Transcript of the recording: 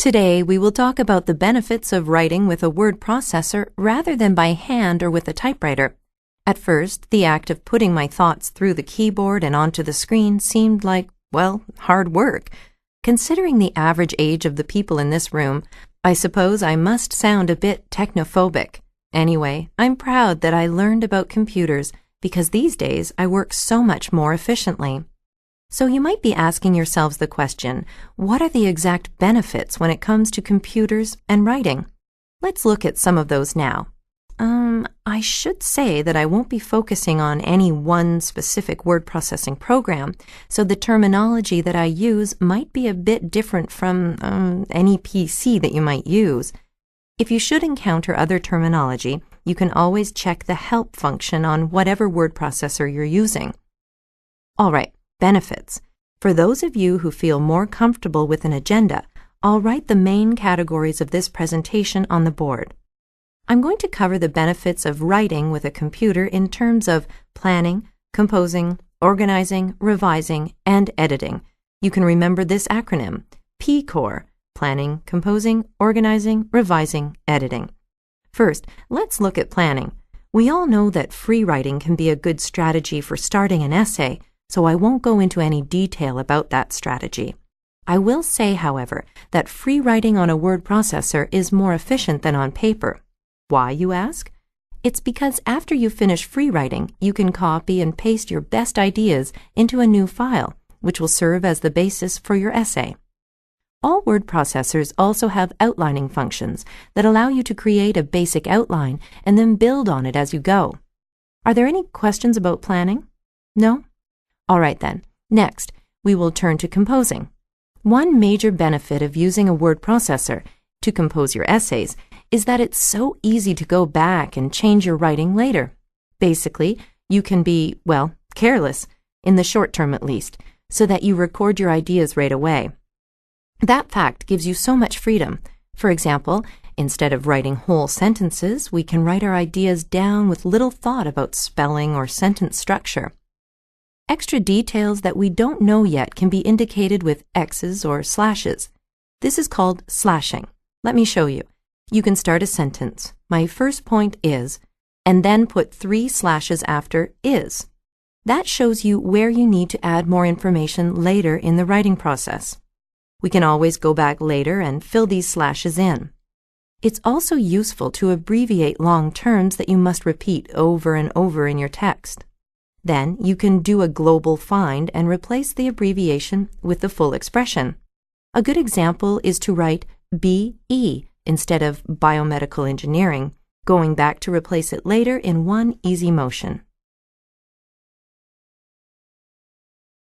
Today, we will talk about the benefits of writing with a word processor rather than by hand or with a typewriter. At first, the act of putting my thoughts through the keyboard and onto the screen seemed like, well, hard work. Considering the average age of the people in this room, I suppose I must sound a bit technophobic. Anyway, I'm proud that I learned about computers because these days I work so much more efficiently. So you might be asking yourselves the question, what are the exact benefits when it comes to computers and writing? Let's look at some of those now. I should say that I won't be focusing on any one specific word processing program, so the terminology that I use might be a bit different from any PC that you might use. If you should encounter other terminology, you can always check the help function on whatever word processor you're using. All right, benefits. For those of you who feel more comfortable with an agenda, I'll write the main categories of this presentation on the board. I'm going to cover the benefits of writing with a computer in terms of planning, composing, organizing, revising, and editing. You can remember this acronym, P-Core: planning, composing, organizing, revising, editing. First, let's look at planning. We all know that free writing can be a good strategy for starting an essay, so I won't go into any detail about that strategy. I will say, however, that free writing on a word processor is more efficient than on paper. Why, you ask? It's because after you finish free writing, you can copy and paste your best ideas into a new file, which will serve as the basis for your essay. All word processors also have outlining functions that allow you to create a basic outline and then build on it as you go. Are there any questions about planning? No? All right then. Next, we will turn to composing. One major benefit of using a word processor to compose your essays is that it's so easy to go back and change your writing later. Basically, you can be, well, careless, in the short term at least, so that you record your ideas right away. That fact gives you so much freedom. For example, instead of writing whole sentences, we can write our ideas down with little thought about spelling or sentence structure. Extra details that we don't know yet can be indicated with X's or slashes. This is called slashing. Let me show you. You can start a sentence, "My first point is," and then put 3 slashes after "is." That shows you where you need to add more information later in the writing process. We can always go back later and fill these slashes in. It's also useful to abbreviate long terms that you must repeat over and over in your text. Then you can do a global find and replace the abbreviation with the full expression. A good example is to write BE instead of biomedical engineering, going back to replace it later in one easy motion.